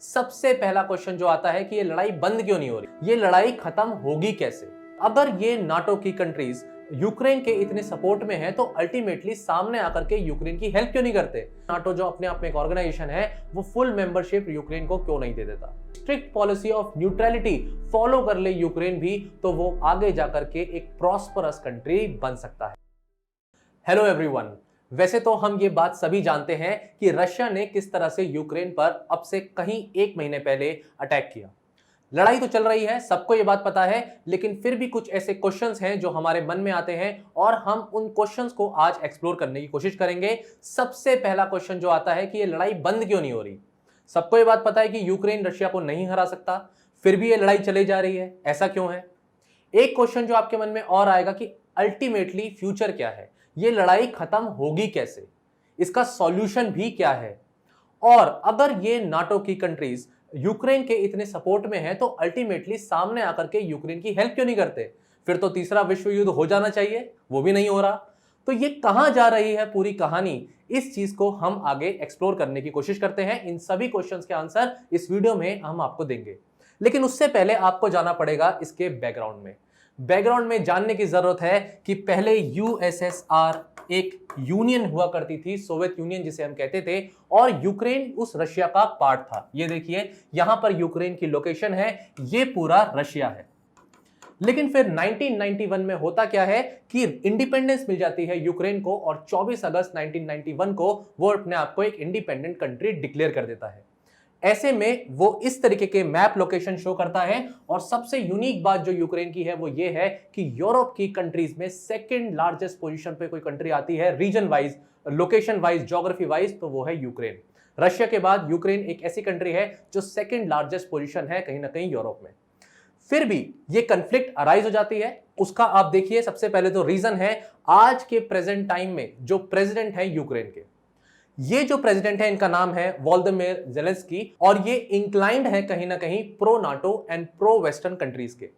सबसे पहला क्वेश्चन जो आता है कि ये लड़ाई बंद क्यों नहीं हो रही, ये लड़ाई खत्म होगी कैसे। अगर ये नाटो की कंट्रीज यूक्रेन के इतने सपोर्ट में है तो अल्टीमेटली सामने आकर के यूक्रेन की हेल्प क्यों नहीं करते। नाटो जो अपने आप में एक ऑर्गेनाइजेशन है वो फुल मेंबरशिप यूक्रेन को क्यों नहीं दे देता। Strict policy of neutrality follow कर ले यूक्रेन भी तो वो आगे जाकर के एक प्रॉस्परस कंट्री बन सकता है। हेलो एवरीवन, वैसे तो हम ये बात सभी जानते हैं कि रशिया ने किस तरह से यूक्रेन पर अब से कहीं एक महीने पहले अटैक किया। लड़ाई तो चल रही है, सबको ये बात पता है, लेकिन फिर भी कुछ ऐसे क्वेश्चंस हैं जो हमारे मन में आते हैं और हम उन क्वेश्चंस को आज एक्सप्लोर करने की कोशिश करेंगे। सबसे पहला क्वेश्चन जो आता है कि ये लड़ाई बंद क्यों नहीं हो रही। सबको ये बात पता है कि यूक्रेन रशिया को नहीं हरा सकता, फिर भी ये लड़ाई चली जा रही है, ऐसा क्यों है। एक क्वेश्चन जो आपके मन में और आएगा कि अल्टीमेटली फ्यूचर क्या है, ये लड़ाई खत्म होगी कैसे, इसका सॉल्यूशन भी क्या है। और अगर ये नाटो की कंट्रीज यूक्रेन के इतने सपोर्ट में है तो अल्टीमेटली सामने आकर के यूक्रेन की हेल्प क्यों नहीं करते। फिर तो तीसरा विश्व युद्ध हो जाना चाहिए, वो भी नहीं हो रहा। तो ये कहां जा रही है पूरी कहानी, इस चीज को हम आगे एक्सप्लोर करने की कोशिश करते हैं। इन सभी क्वेश्चंस के आंसर इस वीडियो में हम आपको देंगे, लेकिन उससे पहले आपको जाना पड़ेगा इसके बैकग्राउंड में। बैकग्राउंड में जानने की जरूरत है कि पहले यूएसएसआर एक यूनियन हुआ करती थी, सोवियत यूनियन जिसे हम कहते थे, और यूक्रेन उस रशिया का पार्ट था। ये देखिए यहां पर यूक्रेन की लोकेशन है, ये पूरा रशिया है। लेकिन फिर 1991 में होता क्या है कि इंडिपेंडेंस मिल जाती है यूक्रेन को और 24 अगस्त 1991 को वो अपने आप को एक इंडिपेंडेंट कंट्री डिक्लेयर कर देता है। ऐसे में वो इस तरीके के मैप लोकेशन शो करता है। और सबसे यूनिक बात जो यूक्रेन की है वो ये है कि यूरोप की कंट्रीज में सेकंड लार्जेस्ट पोजीशन पे कोई कंट्री आती है region wise, location wise, geography wise, तो वो है यूक्रेन। रशिया के बाद यूक्रेन एक ऐसी कंट्री है जो सेकंड लार्जेस्ट पोजीशन है कहीं ना कहीं यूरोप में। फिर भी ये कन्फ्लिक्ट अराइज हो जाती है। उसका आप देखिए, सबसे पहले तो रीजन है आज के प्रेजेंट टाइम में जो प्रेसिडेंट है यूक्रेन के, ये जो प्रेसिडेंट है इनका नाम है वोलोदिमीर ज़ेलेंस्की, और ये इंक्लाइंड है कहीं ना कहीं pro NATO and pro western countries के।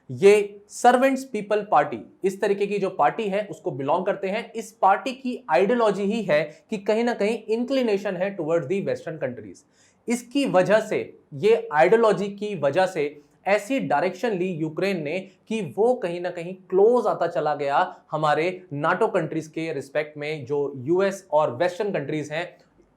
ये सर्वेंट्स पीपल पार्टी, इस तरीके की जो पार्टी है उसको बिलोंग करते हैं। इस पार्टी की आइडियोलॉजी ही है कि कहीं ना कहीं इंक्लिनेशन है टुवर्ड्स दी वेस्टर्न कंट्रीज। इसकी वजह से, ये आइडियोलॉजी की वजह से ऐसी डायरेक्शन ली यूक्रेन ने कि वो कहीं ना कहीं क्लोज आता चला गया हमारे नाटो कंट्रीज के रिस्पेक्ट में, जो यूएस और वेस्टर्न कंट्रीज हैं,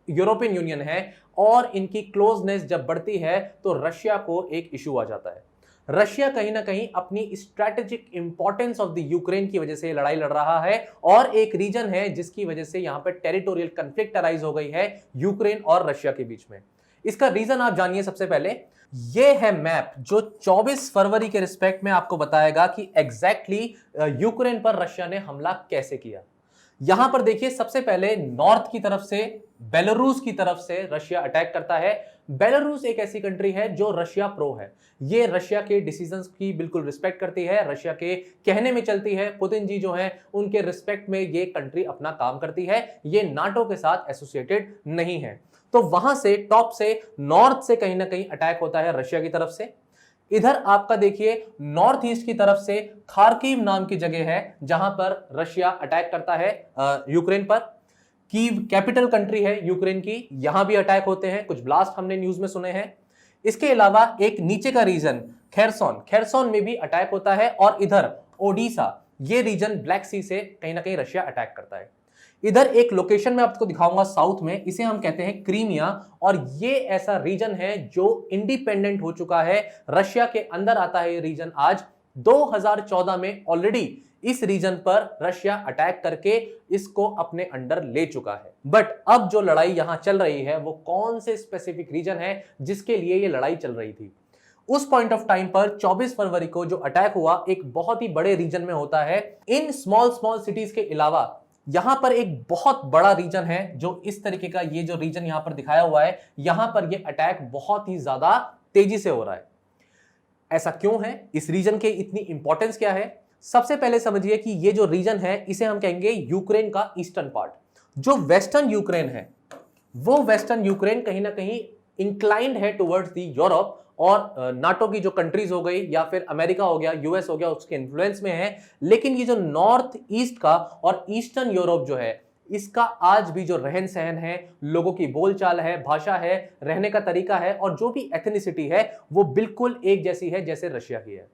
यूरोपियन यूनियन है। और इनकी क्लोजनेस जब बढ़ती है तो रशिया को एक इशू आ जाता है। रशिया कहीं ना कहीं अपनी strategic importance of the Ukraine की वजह से लड़ाई लड़ रहा है, और एक रीजन है जिसकी वजह से यहां पर टेरिटोरियल कन्फ्लिक्ट अराइज हो गई है यूक्रेन और रशिया के बीच में। इसका रीजन आप जानिए। सबसे पहले ये है मैप जो 24 फरवरी के रिस्पेक्ट में आपको बताएगा कि एग्जैक्टली यूक्रेन पर रशिया ने हमला कैसे किया। यहां पर देखिए, सबसे पहले नॉर्थ की तरफ से, बेलारूस की तरफ से रशिया अटैक करता है। बेलारूस एक ऐसी कंट्री है जो रशिया प्रो है। ये रशिया के डिसीजंस की बिल्कुल रिस्पेक्ट करती है, रशिया के कहने में चलती है। पुतिन जी जो हैं उनके रिस्पेक्ट में ये कंट्री अपना काम करती है। ये नाटो के साथ एसोसिएटेड नहीं है। तो वहां से टॉप से नॉर्थ से कहीं ना कहीं अटैक होता है रशिया की तरफ से। इधर आपका देखिए नॉर्थ ईस्ट की तरफ से खार्किव नाम की जगह है जहां पर रशिया अटैक करता है यूक्रेन पर। कीव कैपिटल कंट्री है यूक्रेन की, यहां भी अटैक होते हैं, कुछ ब्लास्ट हमने न्यूज में सुने हैं। इसके अलावा एक नीचे का रीजन खेरसोन में भी अटैक होता है। और इधर ओडिशा, ये रीजन ब्लैक सी से कहीं ना कहीं रशिया अटैक करता है। इधर एक लोकेशन में आपको दिखाऊंगा साउथ में, इसे हम कहते हैं क्रीमिया, और ये ऐसा रीजन है जो इंडिपेंडेंट हो चुका है, रशिया के अंदर आता है ये रीजन। आज 2014 में ऑलरेडी इस रीजन पर रशिया अटैक करके इसको अपने अंडर ले चुका है। बट अब जो लड़ाई यहां चल रही है वो कौन से स्पेसिफिक रीजन है जिसके लिए ये लड़ाई चल रही थी। उस पॉइंट ऑफ टाइम पर 24 फरवरी को जो अटैक हुआ एक बहुत ही बड़े रीजन में होता है। इन स्मॉल सिटीज के अलावा यहां पर एक बहुत बड़ा रीजन है जो इस तरीके का, ये जो रीजन यहां पर दिखाया हुआ है, यहां पर ये अटैक बहुत ही ज्यादा तेजी से हो रहा है। ऐसा क्यों है, इस रीजन के इतनी इंपॉर्टेंस क्या है। सबसे पहले समझिए कि ये जो रीजन है इसे हम कहेंगे यूक्रेन का ईस्टर्न पार्ट। जो वेस्टर्न यूक्रेन है वो वेस्टर्न यूक्रेन कहीं ना कहीं इंक्लाइंड है टुवर्ड्स दी यूरोप और नाटो की जो कंट्रीज हो गई या फिर अमेरिका हो गया, यूएस हो गया, उसके इन्फ्लुएंस में है। लेकिन ये जो नॉर्थ ईस्ट का और ईस्टर्न यूरोप जो है इसका आज भी जो रहन सहन है, लोगों की बोलचाल है, भाषा है, रहने का तरीका है और जो भी एथनिसिटी है वो बिल्कुल एक जैसी है जैसे रशिया की है।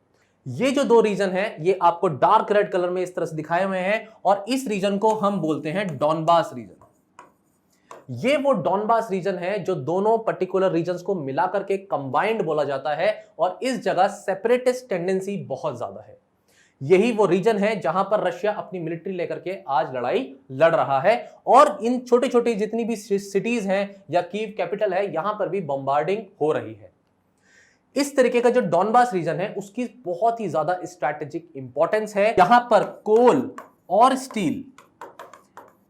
ये जो दो रीजन है ये आपको डार्क रेड कलर में इस तरह से दिखाए हुए हैं और इस रीजन को हम बोलते हैं डॉनबास रीजन। ये वो डॉनबास रीजन है जो दोनों पर्टिकुलर रीजन्स को मिलाकर के कंबाइंड बोला जाता है और इस जगह सेपरेटिस्ट टेंडेंसी बहुत ज्यादा है। यही वो रीजन है जहां पर रशिया अपनी मिलिट्री लेकर के आज लड़ाई लड़ रहा है और इन छोटी छोटी जितनी भी सिटीज हैं या कीव कैपिटल है यहां पर भी बॉम्बार्डिंग हो रही है। इस तरीके का जो डॉनबास रीजन है उसकी बहुत ही ज्यादा स्ट्रैटेजिक इंपॉर्टेंस है। यहां पर कोल और स्टील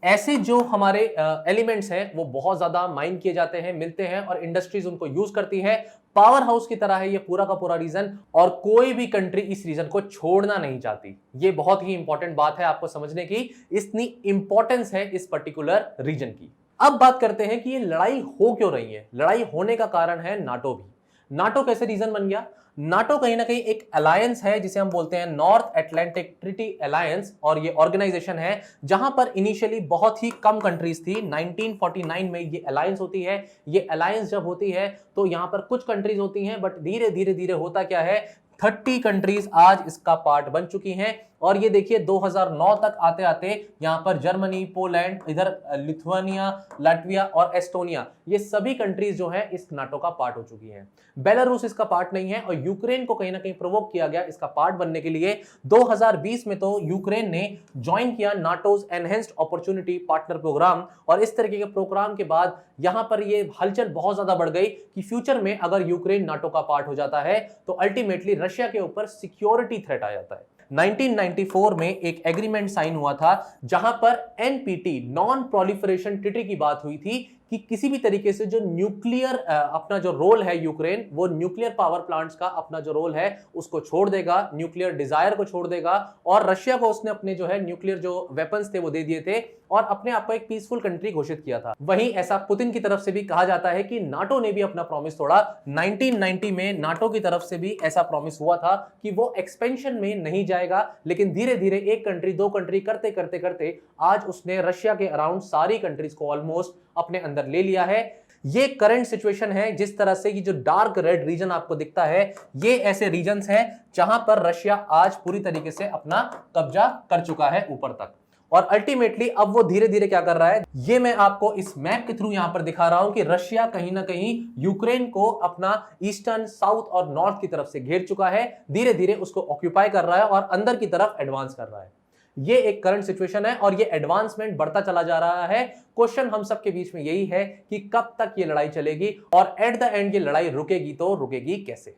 ऐसे जो हमारे एलिमेंट्स हैं वो बहुत ज्यादा माइन किए जाते हैं, मिलते हैं और इंडस्ट्रीज उनको यूज करती है। पावर हाउस की तरह है ये पूरा का पूरा रीजन और कोई भी कंट्री इस रीजन को छोड़ना नहीं चाहती। ये बहुत ही इंपॉर्टेंट बात है आपको समझने की, इतनी इंपॉर्टेंस है इस पर्टिकुलर रीजन की। अब बात करते हैं कि ये लड़ाई हो क्यों रही है। लड़ाई होने का कारण है नाटो भी। नाटो कैसे रीजन बन गया? नाटो कहीं ना कहीं एक अलायंस है जिसे हम बोलते हैं नॉर्थ अटलांटिक ट्रीटी अलायंस और ये ऑर्गेनाइजेशन है जहां पर इनिशियली बहुत ही कम कंट्रीज थी। 1949 में ये अलायंस होती है। ये अलायंस जब होती है तो यहां पर कुछ कंट्रीज होती हैं बट धीरे धीरे धीरे होता क्या है 30 कंट्रीज आज इसका पार्ट बन चुकी हैं और ये देखिए 2009 तक आते आते यहां पर जर्मनी, पोलैंड, इधर लिथुआनिया, लाटविया और एस्टोनिया ये सभी कंट्रीज जो हैं इस नाटो का पार्ट हो चुकी हैं। बेलारूस इसका पार्ट नहीं है और यूक्रेन को कहीं ना कहीं प्रोवोक किया गया इसका पार्ट बनने के लिए। 2020 में तो यूक्रेन ने ज्वाइन किया NATO's enhanced opportunity partner program और इस तरीके के प्रोग्राम के बाद यहां पर ये हलचल बहुत ज्यादा बढ़ गई कि फ्यूचर में अगर यूक्रेन नाटो का पार्ट हो जाता है तो अल्टीमेटली रशिया के ऊपर सिक्योरिटी थ्रेट आ जाता है। 1994 में एक एग्रीमेंट साइन हुआ था जहां पर एनपीटी नॉन प्रोलिफरेशन ट्रीटी की बात हुई थी कि किसी भी तरीके से जो न्यूक्लियर अपना जो रोल है यूक्रेन वो न्यूक्लियर पावर प्लांट्स का अपना जो रोल है उसको छोड़ देगा, न्यूक्लियर डिजायर को छोड़ देगा और रशिया को उसने अपने जो है न्यूक्लियर जो वेपन्स थे वो दे दिए थे और अपने आप को एक पीसफुल कंट्री घोषित किया था। वहीं ऐसा पुतिन की तरफ से भी कहा जाता है कि नाटो ने भी अपना प्रॉमिस तोड़ा। 1990 में नाटो की तरफ से भी ऐसा प्रॉमिस हुआ था कि वो एक्सपेंशन में नहीं जाएगा लेकिन धीरे धीरे एक कंट्री दो कंट्री करते करते करते आज उसने रशिया के अराउंड सारी कंट्रीज को ऑलमोस्ट अपने अंदर ले लिया है। ये करंट सिचुएशन है। जिस तरह से ये जो डार्क रेड रीजन आपको दिखता है ये ऐसे रीजन्स हैं जहां पर रशिया आज पूरी तरीके से अपना कब्जा कर चुका है ऊपर तक और अल्टीमेटली अब वो धीरे धीरे क्या कर रहा है ये मैं आपको इस मैप के थ्रू यहां पर दिखा रहा हूं कि रशिया कहीं ना कहीं यूक्रेन को अपना ईस्टर्न, साउथ और नॉर्थ की तरफ से घेर चुका है। धीरे धीरे उसको ऑक्यूपाई कर रहा है और अंदर की तरफ एडवांस कर रहा है। ये एक करंट सिचुएशन है और ये एडवांसमेंट बढ़ता चला जा रहा है। क्वेश्चन हम सबके बीच में यही है कि कब तक ये लड़ाई चलेगी और एट द एंड ये लड़ाई रुकेगी तो रुकेगी कैसे।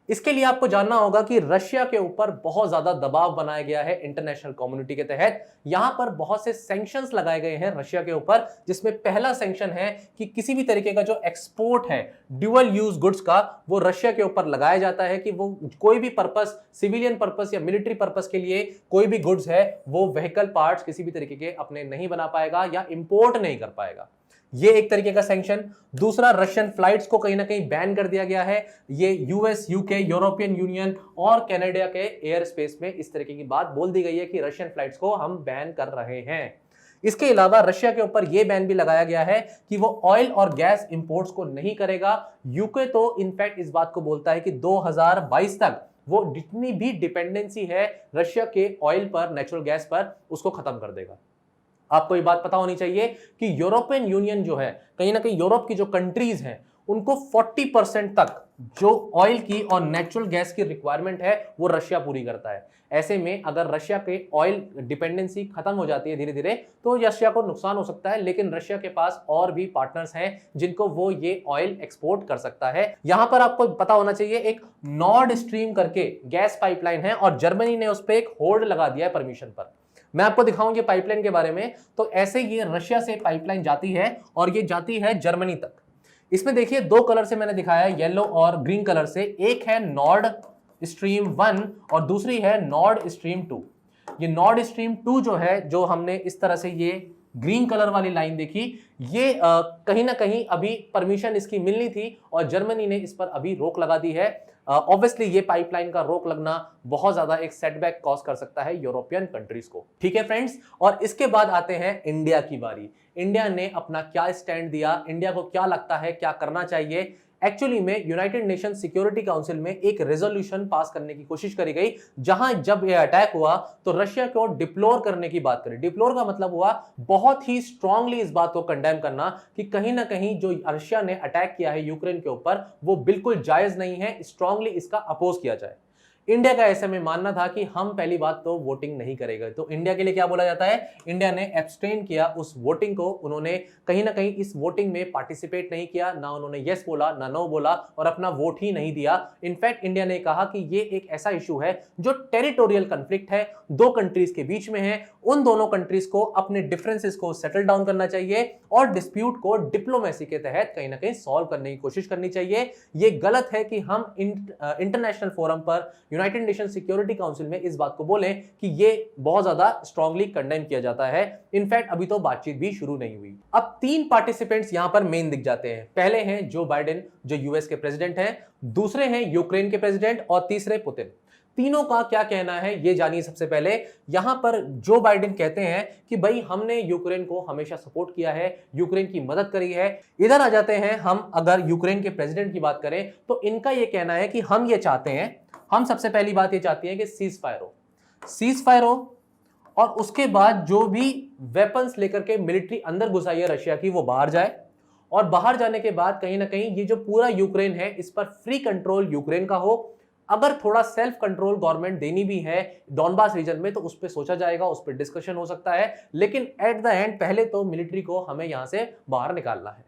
इसके लिए आपको जानना होगा कि रशिया के ऊपर बहुत ज्यादा दबाव बनाया गया है इंटरनेशनल कम्युनिटी के तहत। यहां पर बहुत से सैंक्शंस लगाए गए हैं रशिया के ऊपर जिसमें पहला सैंक्शन है कि किसी भी तरीके का जो एक्सपोर्ट है ड्यूअल यूज गुड्स का वो रशिया के ऊपर लगाया जाता है कि वो कोई भी पर्पस, सिविलियन पर्पस या मिलिट्री पर्पस के लिए कोई भी गुड्स है वो व्हीकल पार्ट्स किसी भी तरीके के अपने नहीं बना पाएगा या इंपोर्ट नहीं कर पाएगा। ये एक तरीके का सैंक्शन। दूसरा, रशियन फ्लाइट्स को कहीं ना कहीं बैन कर दिया गया है। ये यूएस, यूके, यूरोपियन यूनियन और कनाडा के एयर स्पेस में इस तरीके की बात बोल दी गई है कि रशियन फ्लाइट्स को हम बैन कर रहे हैं। इसके अलावा रशिया के ऊपर यह बैन भी लगाया गया है कि वो ऑयल और गैस इंपोर्ट्स को नहीं करेगा। यूके तो इनफैक्ट इस बात को बोलता है कि 2022 तक वो जितनी भी डिपेंडेंसी है रशिया के ऑयल पर, नेचुरल गैस पर, उसको खत्म कर देगा। आपको ये बात पता होनी चाहिए कि यूरोपियन यूनियन जो है कहीं ना कहीं यूरोप की जो कंट्रीज हैं उनको 40% तक जो ऑयल की और नेचुरल गैस की रिक्वायरमेंट है वो रशिया पूरी करता है। ऐसे में अगर रशिया के ऑयल डिपेंडेंसी खत्म हो जाती है धीरे धीरे तो रशिया को नुकसान हो सकता है, लेकिन रशिया के पास और भी पार्टनर्स हैं जिनको वो ये ऑयल एक्सपोर्ट कर सकता है। यहां पर आपको पता होना चाहिए एक नॉर्ड स्ट्रीम करके गैस पाइपलाइन है और जर्मनी ने उस पर एक होल्ड लगा दिया है परमिशन पर। मैं आपको दिखाऊंगी पाइपलाइन के बारे में। तो ऐसे ये रशिया से पाइपलाइन जाती है और ये जाती है जर्मनी तक। इसमें देखिए दो कलर से मैंने दिखाया है, येलो और ग्रीन कलर से। एक है नॉर्ड स्ट्रीम 1 और दूसरी है नॉर्ड स्ट्रीम 2। ये नॉर्ड स्ट्रीम 2 जो है, जो हमने इस तरह से ये ग्रीन कलर वाली लाइन देखी, ये कहीं ना कहीं अभी परमिशन इसकी मिलनी थी और जर्मनी ने इस पर अभी रोक लगा दी है। ऑब्वियसली ये पाइपलाइन का रोक लगना बहुत ज्यादा एक सेटबैक कॉज कर सकता है यूरोपियन कंट्रीज को। ठीक है फ्रेंड्स, और इसके बाद आते हैं इंडिया की बारी। इंडिया ने अपना क्या स्टैंड दिया, इंडिया को क्या लगता है क्या करना चाहिए। एक्चुअली में यूनाइटेड नेशन सिक्योरिटी काउंसिल में एक रेजोल्यूशन पास करने की कोशिश करी गई, जहां जब यह अटैक हुआ तो रशिया को डिप्लोर करने की बात करी। डिप्लोर का मतलब हुआ बहुत ही स्ट्रांगली इस बात को कंडेम करना कि कहीं ना कहीं जो रशिया ने अटैक किया है यूक्रेन के ऊपर वो बिल्कुल जायज नहीं है, स्ट्रांगली इसका अपोज किया जाए। इंडिया का ऐसे में मानना था कि हम पहली बात तो वोटिंग नहीं करेंगे। तो इंडिया के लिए क्या बोला जाता है, इंडिया ने एब्सटेन किया उस वोटिंग को, उन्होंने कहीं ना कहीं इस वोटिंग में पार्टिसिपेट नहीं किया, ना उन्होंने यस बोला ना नो बोला और अपना वोट ही नहीं दिया। इनफैक्ट इंडिया ने कहा कि ये एक ऐसा इशू है जो टेरिटोरियल कंफ्लिक्ट है, दो कंट्रीज के बीच में है, उन दोनों कंट्रीज को अपने डिफरेंसेस को सेटल डाउन करना चाहिए और डिस्प्यूट को डिप्लोमेसी के तहत कहीं ना कहीं सॉल्व करने की कोशिश करनी चाहिए। ये गलत है कि हम इंटरनेशनल फोरम पर यूनाइटेड नेशन सिक्योरिटी काउंसिल में इस बात को बोलें कि ये बहुत ज्यादा स्ट्रांगली कंडेम किया जाता है। इनफैक्ट अभी तो बातचीत भी शुरू नहीं हुई। अब 3 पार्टिसिपेंट्स यहां पर मेन दिख जाते हैं। पहले हैं जो बाइडेन जो यूएस के प्रेसिडेंट हैं, दूसरे हैं यूक्रेन के प्रेसिडेंट और तीसरे पुतिन। तीनों का क्या कहना है ये जानिए। सबसे पहले यहां पर जो बाइडेन कहते हैं कि भाई हमने यूक्रेन को हमेशा सपोर्ट किया है, यूक्रेन की मदद करी है। इधर आ जाते हैं हम, अगर यूक्रेन के प्रेसिडेंट की बात करें तो इनका यह कहना है कि हम ये चाहते हैं, हम सबसे पहली बात ये चाहते हैं कि सीज फायर हो और उसके बाद जो भी वेपन्स लेकर के मिलिट्री अंदर घुसाई है रशिया की वो बाहर जाए, और बाहर जाने के बाद कहीं ना कहीं ये जो पूरा यूक्रेन है इस पर फ्री कंट्रोल यूक्रेन का हो। अगर थोड़ा सेल्फ कंट्रोल गवर्नमेंट देनी भी है डॉनबास रीजन में तो उस पर सोचा जाएगा, उस पर डिस्कशन हो सकता है, लेकिन एट द एंड पहले तो मिलिट्री को हमें यहां से बाहर निकालना है।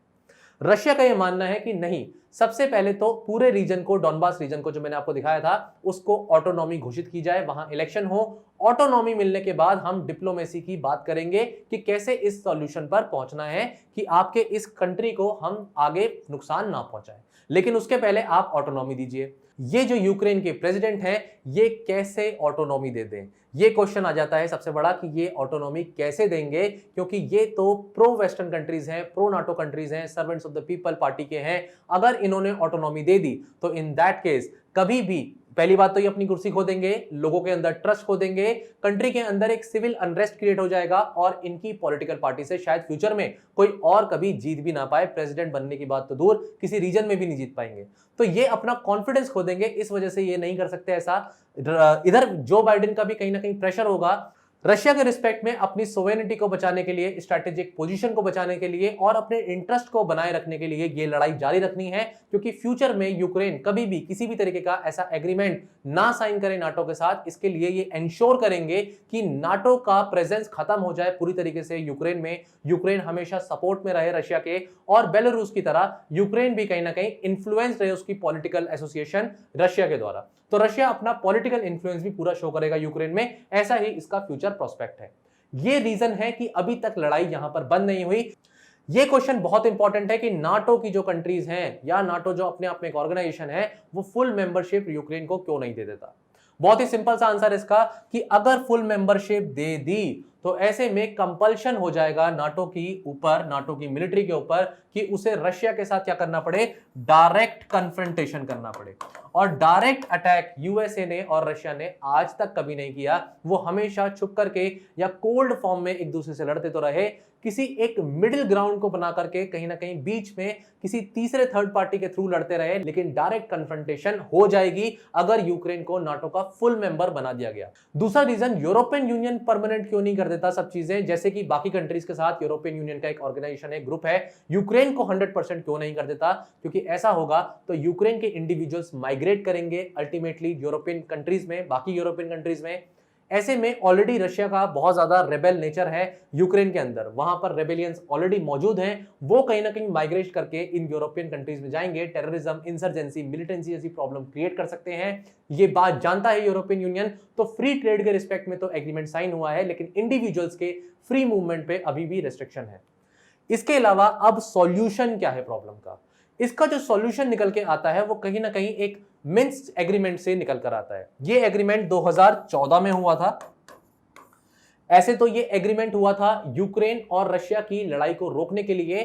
रशिया का यह मानना है कि नहीं, सबसे पहले तो पूरे रीजन को, डॉनबास रीजन को जो मैंने आपको दिखाया था उसको ऑटोनॉमी घोषित की जाए, वहां इलेक्शन हो, ऑटोनॉमी मिलने के बाद हम डिप्लोमेसी की बात करेंगे कि कैसे इस सॉल्यूशन पर पहुंचना है कि आपके इस कंट्री को हम आगे नुकसान ना पहुंचाएं, लेकिन उसके पहले आप ऑटोनॉमी दीजिए। ये जो यूक्रेन के प्रेसिडेंट हैं ये कैसे ऑटोनॉमी दे दें, ये क्वेश्चन आ जाता है सबसे बड़ा कि ये ऑटोनॉमी कैसे देंगे, क्योंकि ये तो प्रो वेस्टर्न कंट्रीज हैं, प्रो नाटो कंट्रीज हैं, servants of the people party के हैं। अगर इन्होंने ऑटोनॉमी दे दी तो इन दैट केस कभी भी पहली बात तो ये अपनी कुर्सी खो देंगे, लोगों के अंदर ट्रस्ट खो देंगे, कंट्री के अंदर एक सिविल अनरेस्ट क्रिएट हो जाएगा और इनकी पॉलिटिकल पार्टी से शायद फ्यूचर में कोई और कभी जीत भी ना पाए, प्रेसिडेंट बनने की बात तो दूर किसी रीजन में भी नहीं जीत पाएंगे। तो ये अपना कॉन्फिडेंस खो देंगे, इस वजह से ये नहीं कर सकते ऐसा। इधर जो बाइडेन का भी कहीं ना कहीं प्रेशर होगा रशिया के रिस्पेक्ट में, अपनी सोवेनिटी को बचाने के लिए, स्ट्रैटेजिक पोजीशन को बचाने के लिए और अपने इंटरेस्ट को बनाए रखने के लिए ये लड़ाई जारी रखनी है, क्योंकि फ्यूचर में यूक्रेन कभी भी किसी भी तरीके का ऐसा एग्रीमेंट ना साइन करे नाटो के साथ। इसके लिए ये इंश्योर करेंगे कि नाटो का प्रेजेंस खत्म हो जाए पूरी तरीके से यूक्रेन में, यूक्रेन हमेशा सपोर्ट में रहे रशिया के, और बेलारूस की तरह यूक्रेन भी कहीं ना कहीं इन्फ्लुएंस रहे उसकी पॉलिटिकल एसोसिएशन रशिया के द्वारा। तो रशिया अपना पॉलिटिकल इन्फ्लुएंस भी पूरा शो करेगा यूक्रेन में, ऐसा ही इसका फ्यूचर प्रोस्पेक्ट है। ये रीजन है कि अभी तक लड़ाई यहां पर बंद नहीं हुई। ये क्वेश्चन बहुत इंपॉर्टेंट है कि नाटो की जो कंट्रीज हैं या नाटो जो अपने आप में एक ऑर्गेनाइजेशन है वो फुल मेंबरशिप यूक्रेन को क्यों नहीं दे देता। बहुत ही सिंपल सा आंसर इसका कि अगर फुल मेंबरशिप दे दी तो ऐसे में कंपल्शन हो जाएगा नाटो की ऊपर, नाटो की मिलिट्री के ऊपर, कि उसे रशिया के साथ क्या करना पड़े, डायरेक्ट कन्फ्रंटेशन करना पड़े। और डायरेक्ट अटैक यूएसए ने और रशिया ने आज तक कभी नहीं किया, वो हमेशा छुप करके या कोल्ड फॉर्म में एक दूसरे से लड़ते तो रहे, किसी एक मिडिल ग्राउंड को बना करके कहीं ना कहीं बीच में किसी तीसरे थर्ड पार्टी के थ्रू लड़ते रहे, लेकिन डायरेक्ट कन्फ्रंटेशन हो जाएगी अगर यूक्रेन को नाटो का फुल मेंबर बना दिया गया। दूसरा रीजन, यूरोपियन यूनियन परमानेंट क्यों नहीं कर देता सब चीजें, जैसे कि बाकी कंट्रीज के साथ यूरोपियन यूनियन का एक ऑर्गेनाइजेशन है, ग्रुप है, यूक्रेन को 100% क्यों नहीं कर देता, क्योंकि ऐसा होगा तो यूक्रेन के इंडिविजुअल्स माइग्रेट करेंगे अल्टीमेटली यूरोपियन कंट्रीज में, बाकी यूरोपियन कंट्रीज में। ऐसे में ऑलरेडी रशिया का बहुत ज्यादा रेबेल नेचर है यूक्रेन के अंदर, वहां पर रेबेलियंस ऑलरेडी मौजूद हैं, वो कहीं ना कहीं माइग्रेट करके इन यूरोपियन कंट्रीज में जाएंगे, टेररिज्म, इंसर्जेंसी, मिलिटेंसी जैसी प्रॉब्लम क्रिएट कर सकते हैं। ये बात जानता है यूरोपियन यूनियन। तो फ्री ट्रेड के रिस्पेक्ट में तो एग्रीमेंट साइन हुआ है, लेकिन इंडिविजुअल्स के फ्री मूवमेंट पे अभी भी रेस्ट्रिक्शन है। इसके अलावा अब सॉल्यूशन क्या है प्रॉब्लम का, इसका जो सॉल्यूशन निकल के आता है वो कहीं ना कहीं एक मिन्स्क एग्रीमेंट से निकल कर आता है। ये एग्रीमेंट 2014 में हुआ था। ऐसे तो ये एग्रीमेंट हुआ था यूक्रेन और रशिया की लड़ाई को रोकने के लिए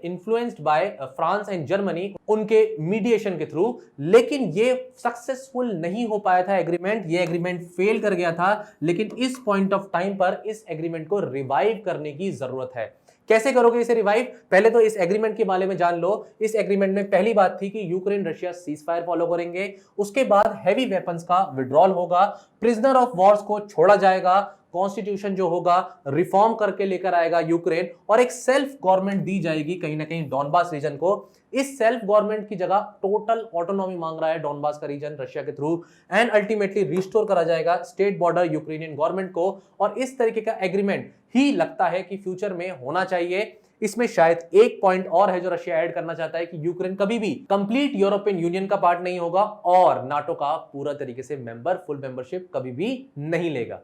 influenced by France and Germany, उनके मीडिएशन के थ्रू, लेकिन ये सक्सेसफुल नहीं हो पाया था एग्रीमेंट, ये एग्रीमेंट फेल कर गया था। लेकिन इस पॉइंट ऑफ टाइम पर इस एग्रीमेंट को रिवाइव करने की जरूरत है। कैसे करोगे इसे रिवाइव? पहले तो इस एग्रीमेंट के बारे में जान लो। इस एग्रीमेंट में पहली बात थी कि Ukraine Russia cease fire follow करेंगे, उसके बाद हैवी वेपन्स का विड्रॉल होगा, प्रिजनर ऑफ वॉर्स को छोड़ा जाएगा, कॉन्स्टिट्यूशन जो होगा रिफॉर्म करके लेकर आएगा यूक्रेन, और एक सेल्फ गवर्नमेंट दी जाएगी कहीं ना कहीं डॉनबास रीजन को। इस सेल्फ गवर्नमेंट की जगह टोटल ऑटोनॉमी मांग रहा है डॉनबास का रीजन रशिया के थ्रू, एंड अल्टीमेटली रिस्टोर करा जाएगा स्टेट बॉर्डर यूक्रेनियन गवर्नमेंट को। और इस तरीके का एग्रीमेंट ही लगता है कि फ्यूचर में होना चाहिए। इसमें शायद एक पॉइंट और है जो रशिया ऐड करना चाहता है कि यूक्रेन कभी भी कंप्लीट यूरोपियन यूनियन का पार्ट नहीं होगा और नाटो का पूरा तरीके से फुल मेंबरशिप कभी भी नहीं लेगा।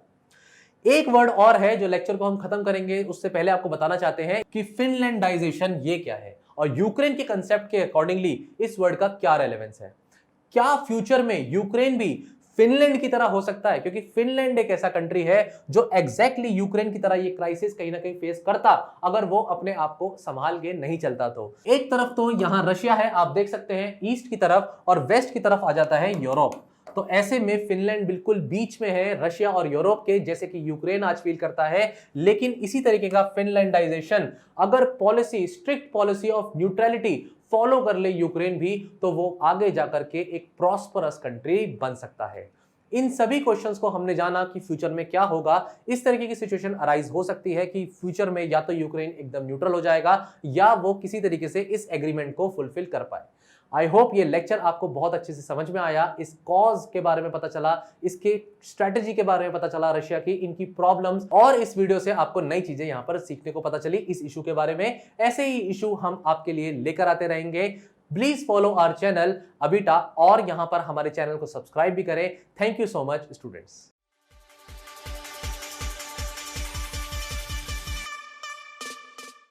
एक वर्ड और है जो लेक्चर को हम खत्म करेंगे, उससे पहले आपको बताना चाहते हैं कि फिनलैंडाइजेशन ये क्या है और यूक्रेन के कंसेप्ट के अकॉर्डिंगली इस वर्ड का क्या रेलेवेंस है। क्या फ्यूचर में यूक्रेन भी फिनलैंड की तरह हो सकता है? क्योंकि फिनलैंड एक ऐसा कंट्री है जो एग्जैक्टली यूक्रेन की तरह ये क्राइसिस कहीं ना कहीं फेस करता अगर वो अपने आप को संभाल के नहीं चलता तो। एक तरफ तो यहां रशिया है, आप देख सकते हैं ईस्ट की तरफ, और वेस्ट की तरफ आ जाता है यूरोप। तो ऐसे में फिनलैंड बिल्कुल बीच में है रशिया और यूरोप के, जैसे कि यूक्रेन आज फील करता है। लेकिन इसी तरीके का फिनलैंडाइजेशन अगर policy, strict policy of neutrality follow कर ले यूक्रेन भी, तो वो आगे जाकर के एक प्रॉस्परस कंट्री बन सकता है। इन सभी क्वेश्चंस को हमने जाना कि फ्यूचर में क्या होगा। इस तरीके की सिचुएशन अराइज हो सकती है कि फ्यूचर में या तो यूक्रेन एकदम न्यूट्रल हो जाएगा या वो किसी तरीके से इस एग्रीमेंट को फुलफिल कर पाए। आई होप ये लेक्चर आपको बहुत अच्छे से समझ में आया, इस कॉज के बारे में पता चला, इसके स्ट्रेटेजी के बारे में पता चला रशिया की, इनकी प्रॉब्लम्स, और इस वीडियो से आपको नई चीजें यहां पर सीखने को पता चली इस इशू के बारे में। ऐसे ही इशू हम आपके लिए लेकर आते रहेंगे। प्लीज फॉलो आवर चैनल अबीटा और यहां पर हमारे चैनल को सब्सक्राइब भी करें। Thank you so much students.